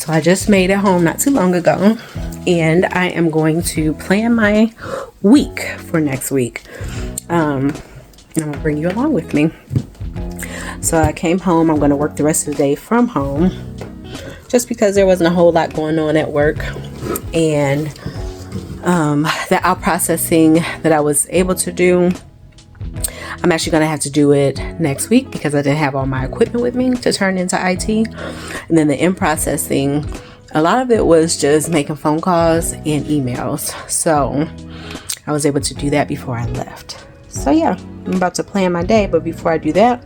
So I just made it home not too long ago, and I am going to plan my week for next week. I'm gonna bring you along with me. So I came home. I'm gonna work the rest of the day from home, just because there wasn't a whole lot going on at work, and the out processing that I was able to do, I'm actually going to have to do it next week because I didn't have all my equipment with me to turn into IT. And then the in processing, a lot of it was just making phone calls and emails. So I was able to do that before I left. So yeah, I'm about to plan my day, but before I do that,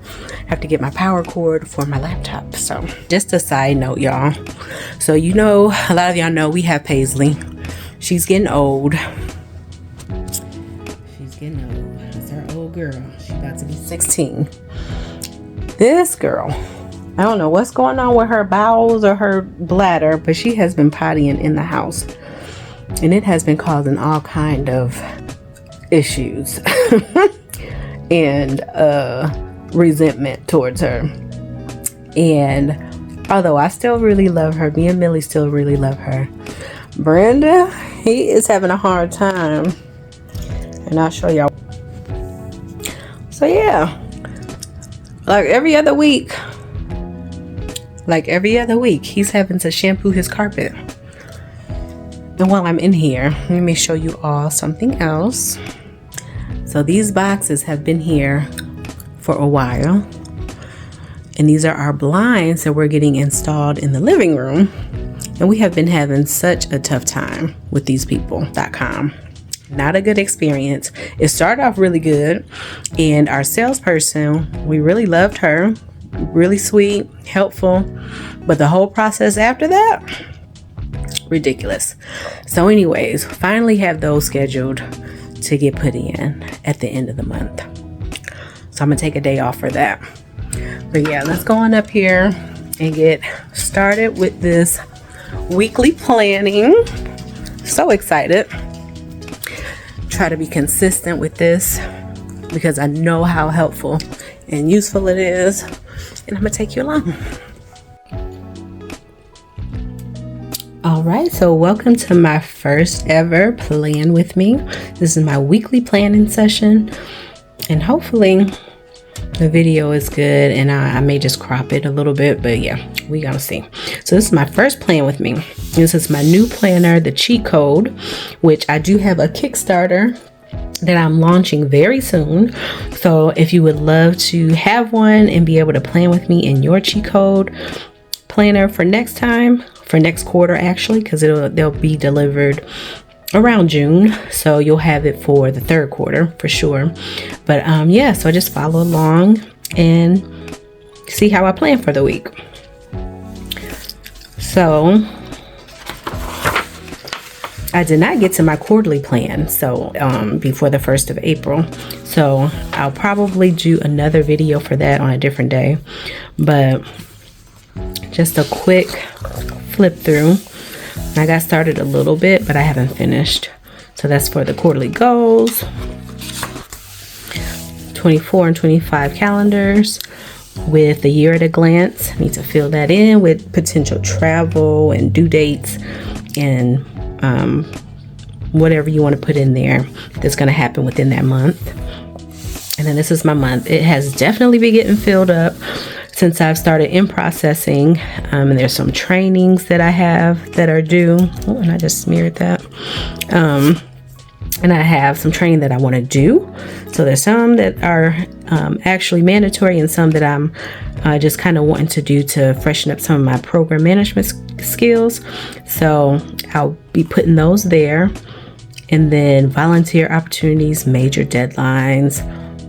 I have to get my power cord for my laptop. So just a side note, y'all. So a lot of y'all know we have Paisley. She's getting old. It's our old girl. She's about to be 16. This girl, I don't know what's going on with her bowels or her bladder, but she has been pottying in the house. And it has been causing all kind of issues and resentment towards her. And although I still really love her, me and Millie still really love her, Brenda, he is having a hard time, and I'll show y'all. So yeah, like every other week, he's having to shampoo his carpet. And while I'm in here, let me show you all something else. So these boxes have been here for a while, and these are our blinds that we're getting installed in the living room. And we have been having such a tough time with these people.com. Not a good experience. It started off really good, and our salesperson, we really loved her, really sweet, helpful, but the whole process after that, ridiculous. So anyways, finally have those scheduled to get put in at the end of the month. So I'm gonna take a day off for that. But yeah, let's go on up here and get started with this weekly planning. So excited. Try to be consistent with this because I know how helpful and useful it is, and I'm gonna take you along. All right, so welcome to my first ever plan with me. This is my weekly planning session, and hopefully the video is good, and I may just crop it a little bit, but yeah, we gotta see. So this is my first plan with me. This is my new planner, the cheat code, which I do have a Kickstarter that I'm launching very soon. So if you would love to have one and be able to plan with me in your cheat code planner for next quarter actually, because they'll be delivered around June, so you'll have it for the third quarter for sure. But yeah, so just follow along and see how I plan for the week. So I did not get to my quarterly plan before the 1st of April, so I'll probably do another video for that on a different day. But just a quick flip through. I got started a little bit, but I haven't finished. So that's for the quarterly goals, 24 and 25 calendars with the year at a glance. I need to fill that in with potential travel and due dates and whatever you want to put in there that's going to happen within that month. And then this is my month. It has definitely been getting filled up since I've started in processing, and there's some trainings that I have that are due. Oh, and I just smeared that. And I have some training that I want to do. So there's some that are actually mandatory, and some that I'm just kind of wanting to do to freshen up some of my program management skills. So I'll be putting those there. And then volunteer opportunities, major deadlines,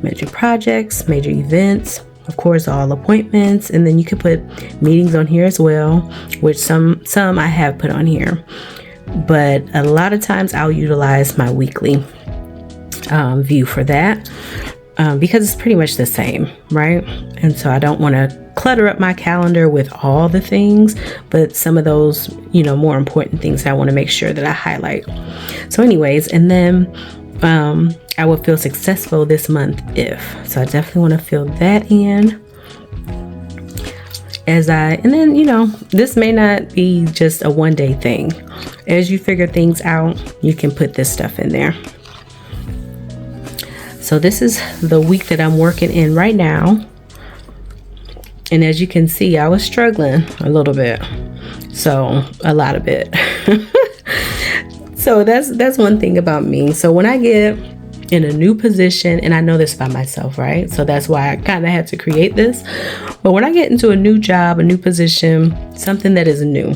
major projects, major events, of course, all appointments. And then you can put meetings on here as well, which some I have put on here. But a lot of times I'll utilize my weekly view for that because it's pretty much the same, right? And so I don't want to clutter up my calendar with all the things, but some of those, more important things I want to make sure that I highlight. So anyways, and then I will feel successful this month if. So I definitely want to fill that in. and then, this may not be just a one day thing. As you figure things out, you can put this stuff in there. So this is the week that I'm working in right now. And as you can see, I was struggling a little bit. So a lot of it. So that's one thing about me. So when I get in a new position, and I know this by myself, right? So that's why I kind of had to create this. But when I get into a new job, a new position, something that is new,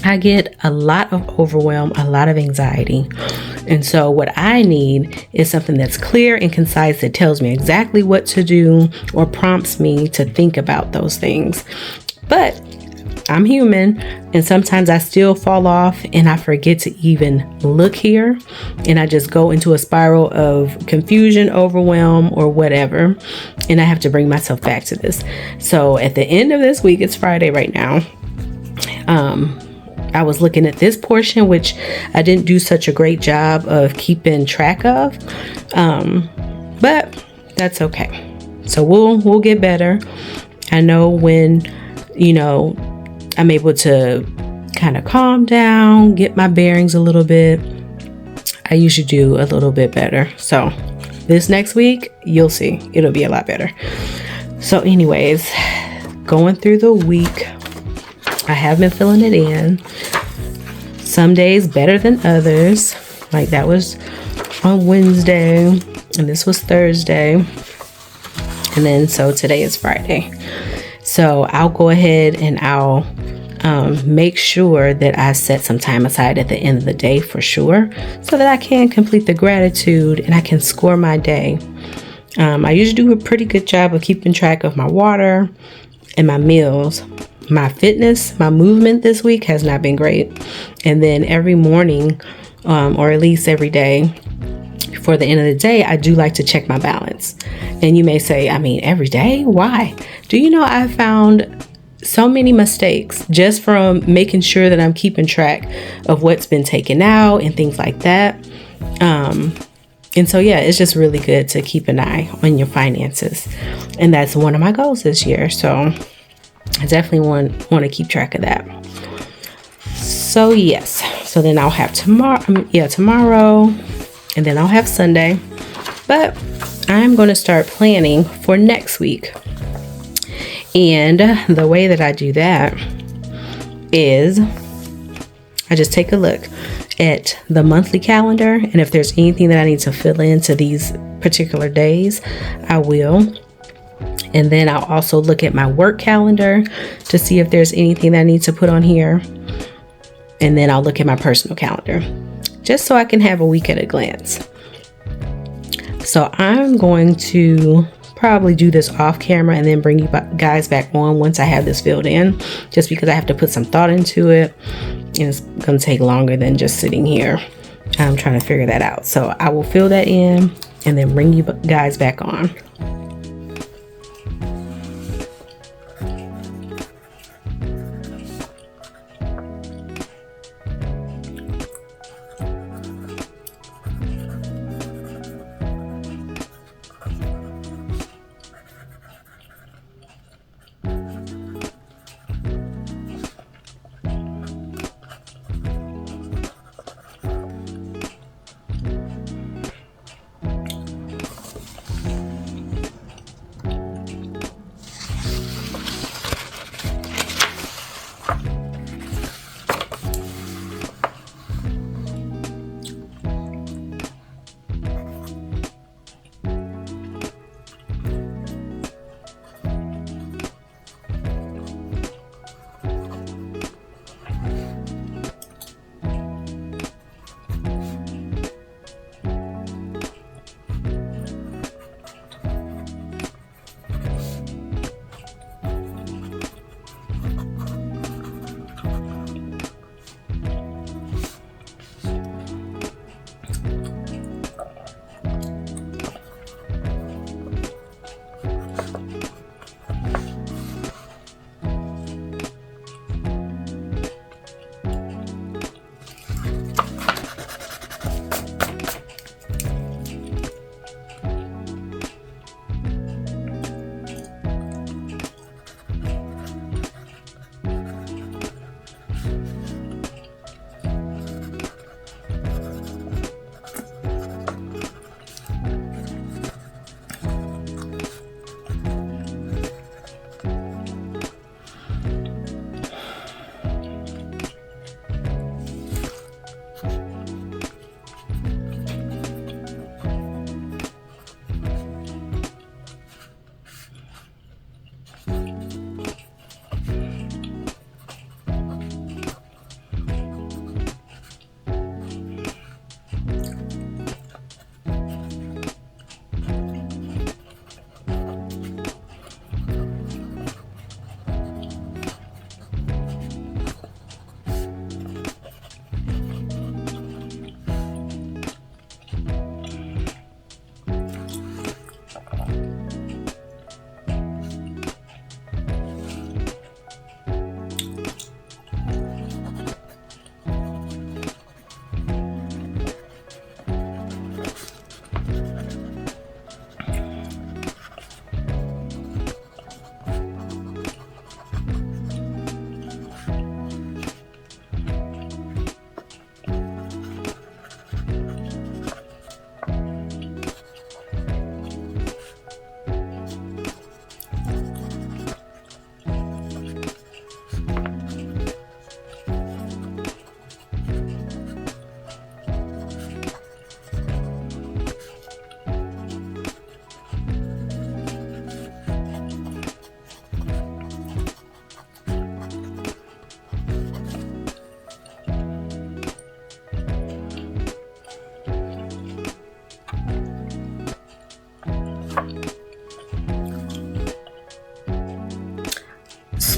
I get a lot of overwhelm, a lot of anxiety. And so what I need is something that's clear and concise, that tells me exactly what to do or prompts me to think about those things. But I'm human, and sometimes I still fall off and I forget to even look here, and I just go into a spiral of confusion, overwhelm, or whatever, and I have to bring myself back to this. So at the end of this week, it's Friday right now, I was looking at this portion, which I didn't do such a great job of keeping track of, but that's okay. So we'll get better. I know when, I'm able to kind of calm down, get my bearings a little bit, I usually do a little bit better. So this next week, you'll see, it'll be a lot better. So anyways, going through the week, I have been filling it in. Some days better than others. Like that was on Wednesday, and this was Thursday. And then so today is Friday. So I'll go ahead and I'll make sure that I set some time aside at the end of the day for sure, so that I can complete the gratitude and I can score my day. I usually do a pretty good job of keeping track of my water and my meals. My fitness, my movement this week has not been great. And then every morning, or at least every day, before the end of the day, I do like to check my balance. And you may say, every day? Why? Do you know I found so many mistakes just from making sure that I'm keeping track of what's been taken out and things like that. And so, yeah, it's just really good to keep an eye on your finances. And that's one of my goals this year. So I definitely want to keep track of that. So yes, so then I'll have tomorrow, and then I'll have Sunday. But I'm going to start planning for next week. And the way that I do that is I just take a look at the monthly calendar, and if there's anything that I need to fill into these particular days, I will. And then I'll also look at my work calendar to see if there's anything that I need to put on here. And then I'll look at my personal calendar just so I can have a week at a glance. So I'm going to probably do this off camera and then bring you guys back on once I have this filled in, just because I have to put some thought into it. And it's going to take longer than just sitting here. I'm trying to figure that out. So I will fill that in and then bring you guys back on.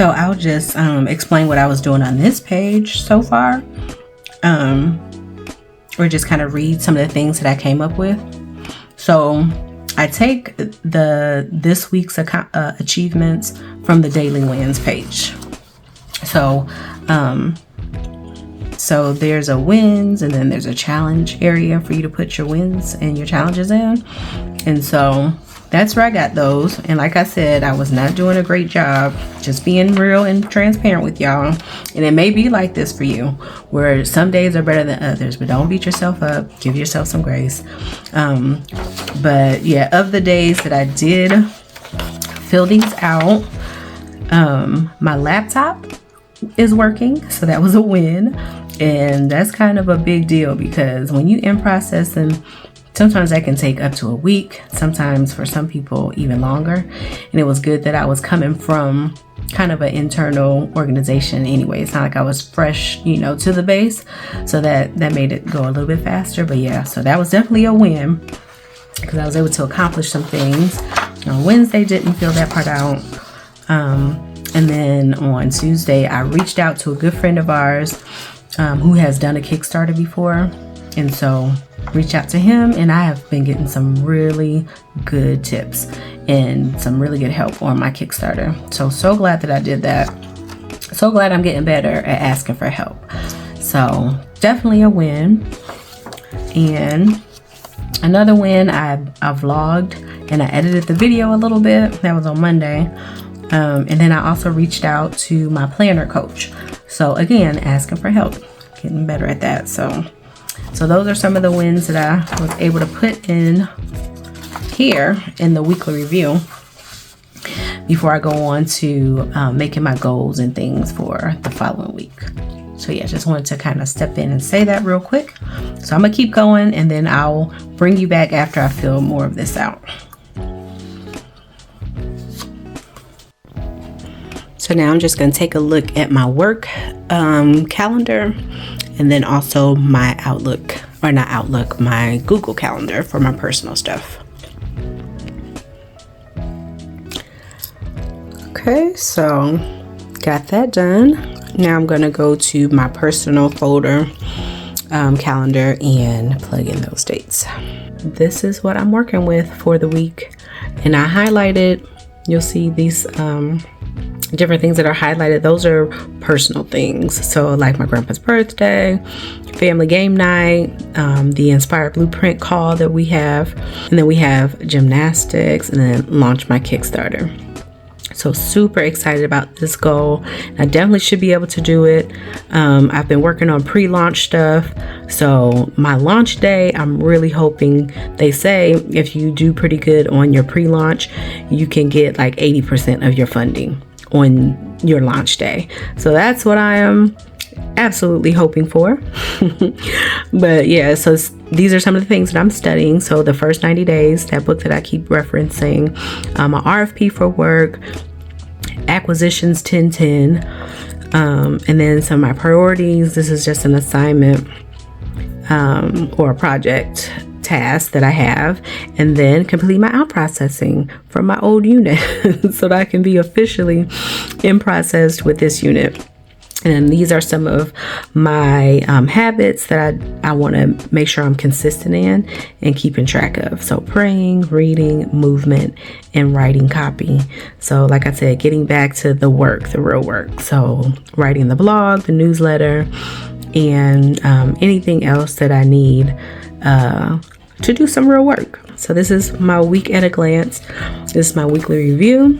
So I'll just explain what I was doing on this page so far, or just kind of read some of the things that I came up with. So I take this week's achievements from the daily wins page. So so there's a wins, and then there's a challenge area for you to put your wins and your challenges in. And so that's where I got those. And like I said, I was not doing a great job, just being real and transparent with y'all. And it may be like this for you, where some days are better than others, but don't beat yourself up. Give yourself some grace. But yeah, of the days that I did fill these out, my laptop is working, so that was a win. And that's kind of a big deal, because when you in processing, sometimes that can take up to a week, sometimes for some people even longer. And it was good that I was coming from kind of an internal organization anyway. It's not like I was fresh, to the base, so that made it go a little bit faster. But yeah, so that was definitely a win, because I was able to accomplish some things. On Wednesday, didn't fill that part out. And then on Tuesday, I reached out to a good friend of ours who has done a Kickstarter before. And so reach out to him, and I have been getting some really good tips and some really good help on my Kickstarter. So glad that I did that. So glad I'm getting better at asking for help. So definitely a win. And another win, I vlogged and I edited the video a little bit. That was on Monday. And then I also reached out to my planner coach. So again, asking for help, getting better at that. So those are some of the wins that I was able to put in here in the weekly review before I go on to making my goals and things for the following week. So yeah, just wanted to kind of step in and say that real quick. So I'm gonna keep going, and then I'll bring you back after I fill more of this out. So now I'm just going to take a look at my work calendar, and then also my my Google Calendar for my personal stuff. Okay, so got that done. Now I'm going to go to my personal folder calendar and plug in those dates. This is what I'm working with for the week, and I highlighted, you'll see these different things that are highlighted. Those are personal things, so like my grandpa's birthday, family game night, the Inspired Blueprint call that we have, and then we have gymnastics, and then launch my Kickstarter. So super excited about this goal. I definitely should be able to do it. I've been working on pre-launch stuff, so my launch day, I'm really hoping, they say if you do pretty good on your pre-launch, you can get like 80% of your funding on your launch day. So that's what I am absolutely hoping for. But yeah, so these are some of the things that I'm studying. So the first 90 days, that book that I keep referencing, my RFP for work, acquisitions 1010, and then some of my priorities. This is just an assignment or a project task that I have, and then complete my out processing from my old unit so that I can be officially in process with this unit. And these are some of my habits that I want to make sure I'm consistent in and keeping track of. So praying, reading, movement, and writing copy. So like I said, getting back to the work, the real work. So writing the blog, the newsletter, and anything else that I need to do some real work. So this is my week at a glance. This is my weekly review.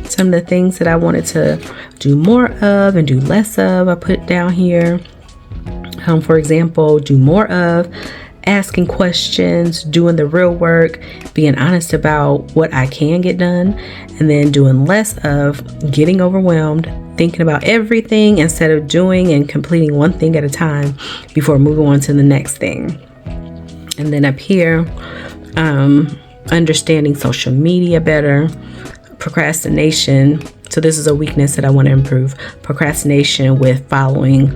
Some of the things that I wanted to do more of and do less of, I put down here. For example, do more of asking questions, doing the real work, being honest about what I can get done, and then doing less of getting overwhelmed, thinking about everything instead of doing and completing one thing at a time before moving on to the next thing. And then up here, understanding social media better, procrastination. So this is a weakness that I want to improve. Procrastination with following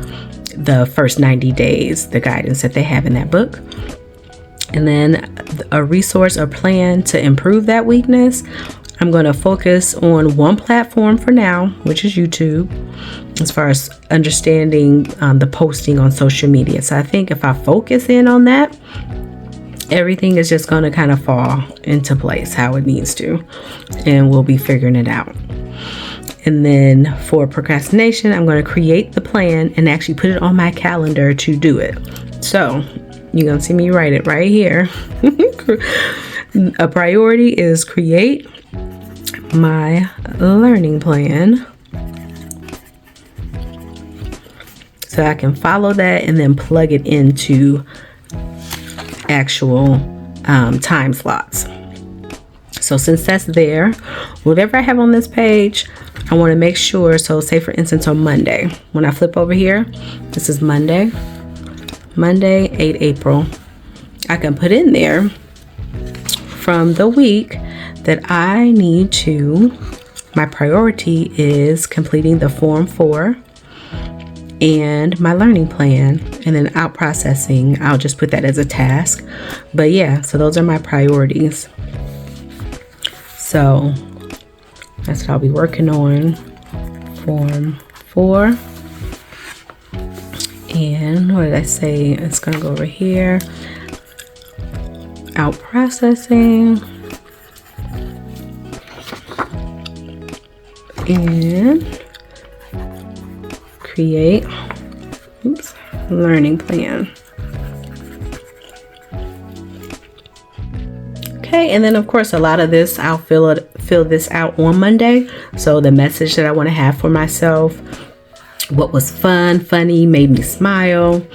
the first 90 days, the guidance that they have in that book. And then a resource or plan to improve that weakness. I'm going to focus on one platform for now, which is YouTube, as far as understanding the posting on social media. So I think if I focus in on that, everything is just going to kind of fall into place how it needs to, and we'll be figuring it out. And then for procrastination, I'm going to create the plan and actually put it on my calendar to do it. So you're going to see me write it right here. A priority is create my learning plan, so I can follow that and then plug it into actual time slots. So since that's there, whatever I have on this page, I want to make sure. So say for instance on Monday, when I flip over here, this is Monday 8 April, I can put in there from the week that I need to, my priority is completing the Form 4 and my learning plan, and then out processing, I'll just put that as a task. But yeah, so those are my priorities. So that's what I'll be working on. Form 4. And what did I say? It's gonna go over here. Out processing. And create learning plan. Okay, and then of course a lot of this I'll fill this out on Monday. So the message that I want to have for myself, what was funny, made me smile,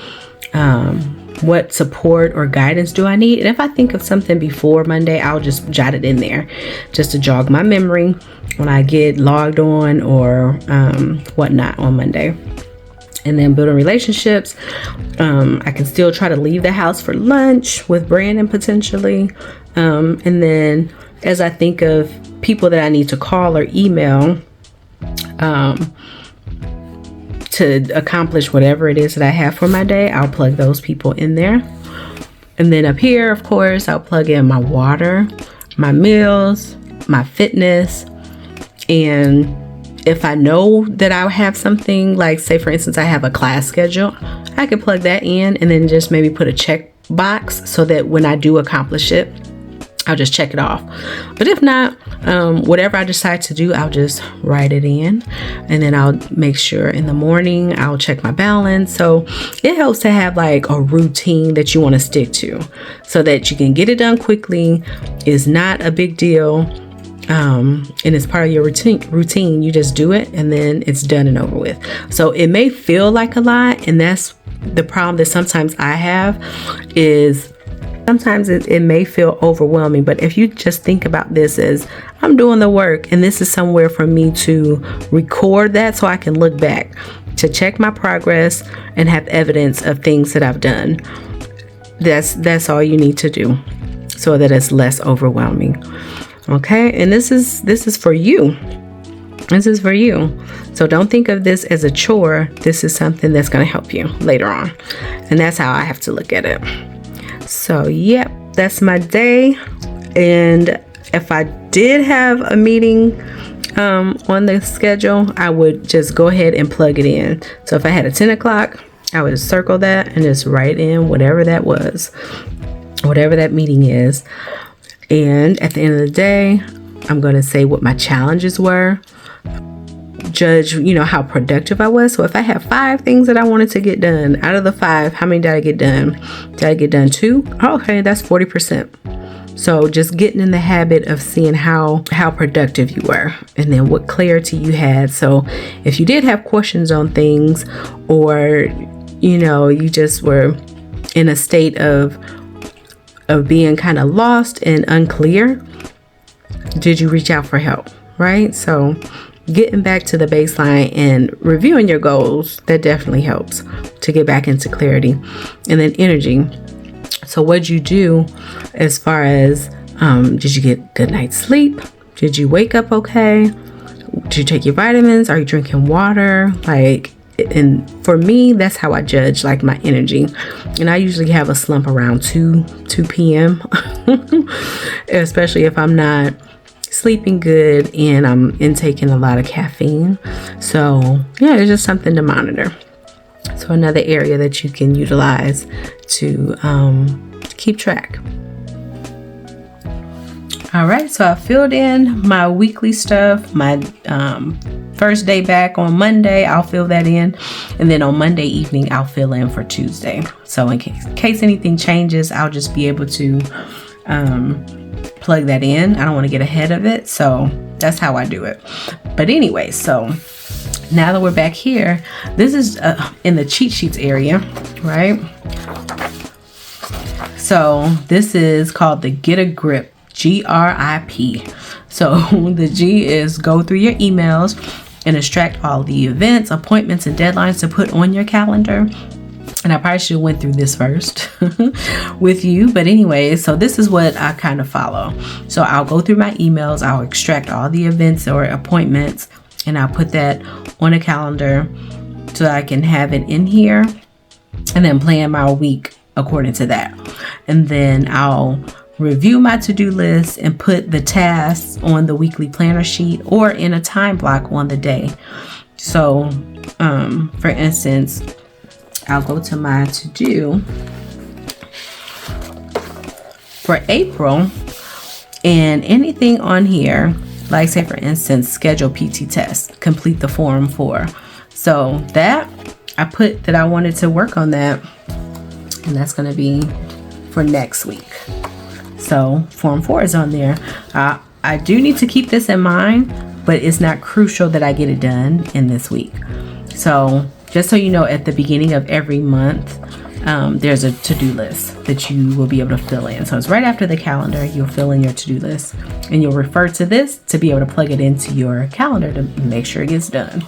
what support or guidance do I need, and if I think of something before Monday, I'll just jot it in there just to jog my memory when I get logged on or whatnot on Monday. And then building relationships, I can still try to leave the house for lunch with Brandon potentially, and then as I think of people that I need to call or email to accomplish whatever it is that I have for my day, I'll plug those people in there. And then up here, of course, I'll plug in my water, my meals, my fitness. And if I know that I'll have something, like say for instance I have a class schedule, I can plug that in and then just maybe put a check box so that when I do accomplish it, I'll just check it off. But if not, whatever I decide to do, I'll just write it in, and then I'll make sure in the morning I'll check my balance. So it helps to have like a routine that you want to stick to so that you can get it done quickly. It's not a big deal, and it's part of your routine. You just do it and then it's done and over with. So it may feel like a lot, and that's the problem that sometimes I have, is sometimes it may feel overwhelming. But if you just think about this as I'm doing the work, and this is somewhere for me to record that so I can look back to check my progress and have evidence of things that I've done. That's all you need to do so that it's less overwhelming. Okay, and this is for you. This is for you. So don't think of this as a chore. This is something that's going to help you later on. And that's how I have to look at it. So, yep, that's my day. And if I did have a meeting on the schedule, I would just go ahead and plug it in. So if I had a 10 o'clock, I would circle that and just write in whatever that was, whatever that meeting is. And at the end of the day, I'm going to say what my challenges were, judge, how productive I was. So if I have 5 things that I wanted to get done, out of the 5, how many did I get done? Did I get done 2? Okay, that's 40%. So just getting in the habit of seeing how productive you were, and then what clarity you had. So if you did have questions on things, or you just were in a state of being kind of lost and unclear, did you reach out for help? Right? So getting back to the baseline and reviewing your goals, that definitely helps to get back into clarity. And then energy. So what'd you do as far as, did you get good night's sleep? Did you wake up okay? Did you take your vitamins? Are you drinking water? And for me, that's how I judge my energy. And I usually have a slump around 2 p.m. especially if I'm not sleeping good, and I'm intaking a lot of caffeine. So yeah, it's just something to monitor. So another area that you can utilize to keep track. All right, so I filled in my weekly stuff. My first day back on Monday, I'll fill that in. And then on Monday evening, I'll fill in for Tuesday. So in case anything changes, I'll just be able to plug that in. I don't want to get ahead of it. So that's how I do it. But anyway, so now that we're back here, this is in the cheat sheets area, right? So this is called the Get a Grip. GRIP. So the G is go through your emails and extract all the events, appointments, and deadlines to put on your calendar. And I probably should have went through this first with you. But anyway, so this is what I kind of follow. So I'll go through my emails. I'll extract all the events or appointments, and I'll put that on a calendar so I can have it in here and then plan my week according to that. And then I'll review my to-do list and put the tasks on the weekly planner sheet or in a time block on the day. So for instance, I'll go to my to-do for April, and anything on here, like say for instance, schedule PT test, complete the form 4. So that I put that I wanted to work on that, and that's going to be for next week. So form 4 is on there. I do need to keep this in mind, but it's not crucial that I get it done in this week. So just so you know, at the beginning of every month, there's a to-do list that you will be able to fill in. So it's right after the calendar, you'll fill in your to-do list, and you'll refer to this to be able to plug it into your calendar to make sure it gets done.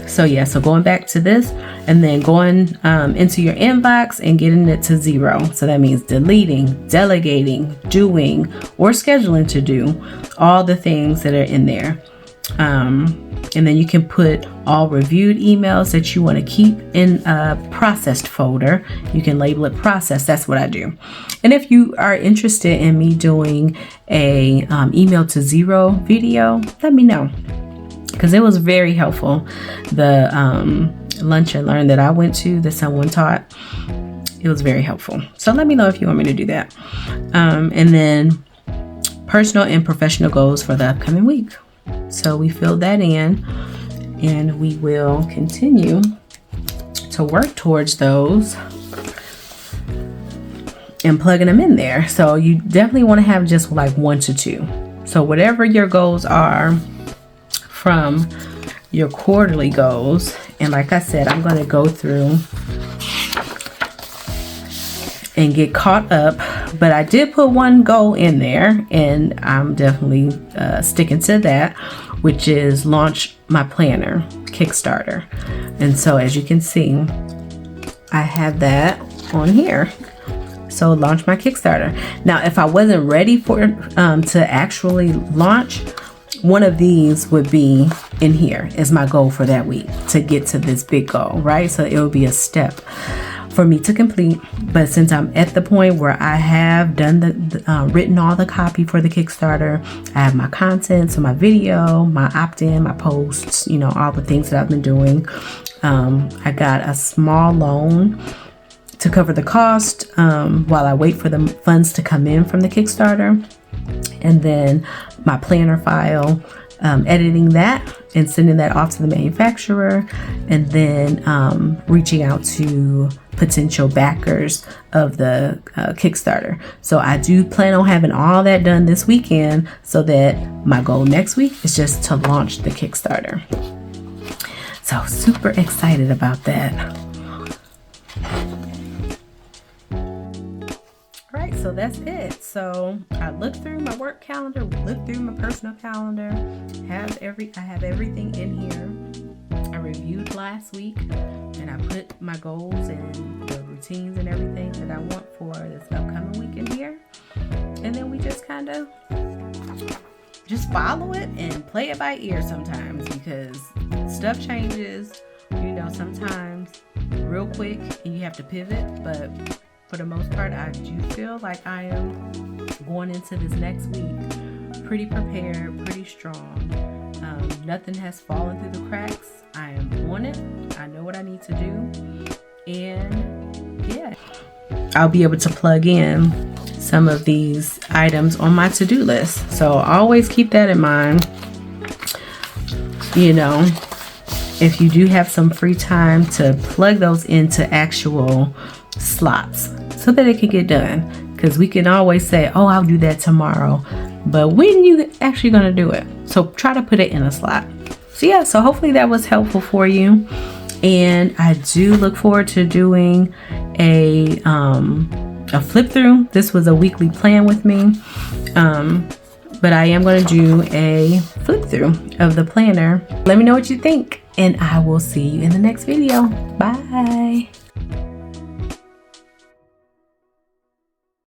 So yeah, so going back to this and then going into your inbox and getting it to 0. So that means deleting, delegating, doing, or scheduling to do all the things that are in there. And then you can put all reviewed emails that you want to keep in a processed folder. You can label it processed. That's what I do. And if you are interested in me doing a email to 0 video, let me know, because it was very helpful. The lunch and learn that I went to, that someone taught, it was very helpful. So let me know if you want me to do that. And then personal and professional goals for the upcoming week. So we fill that in, and we will continue to work towards those and plugging them in there. So you definitely want to have just like 1 to 2. So whatever your goals are from your quarterly goals, and like I said, I'm going to go through and get caught up, but I did put one goal in there, and I'm definitely sticking to that, which is launch my planner Kickstarter. And so as you can see, I have that on here. So launch my Kickstarter. Now, if I wasn't ready for to actually launch, one of these would be in here as my goal for that week to get to this big goal, right? So it will be a step for me to complete. But since I'm at the point where I have done written all the copy for the Kickstarter, I have my content, so my video, my opt-in, my posts, you know, all the things that I've been doing. I got a small loan to cover the cost while I wait for the funds to come in from the Kickstarter. And then my planner file, editing that and sending that off to the manufacturer, and then reaching out to potential backers of the Kickstarter. So I do plan on having all that done this weekend, so that my goal next week is just to launch the Kickstarter. So super excited about that. So that's it. So I looked through my work calendar, looked through my personal calendar, I have everything in here. I reviewed last week, and I put my goals and the routines and everything that I want for this upcoming week in here. And then we just kind of just follow it and play it by ear sometimes, because stuff changes, you know, sometimes real quick and you have to pivot, but for the most part, I do feel like I am going into this next week pretty prepared, pretty strong. Nothing has fallen through the cracks. I am on it. I know what I need to do. And yeah, I'll be able to plug in some of these items on my to-do list. So always keep that in mind. You know, if you do have some free time, to plug those into actual slots so that it can get done. Because we can always say, oh, I'll do that tomorrow. But when you actually going to do it? So try to put it in a slot. So yeah, so hopefully that was helpful for you. And I do look forward to doing a flip through. This was a weekly plan with me. But I am going to do a flip through of the planner. Let me know what you think, and I will see you in the next video. Bye.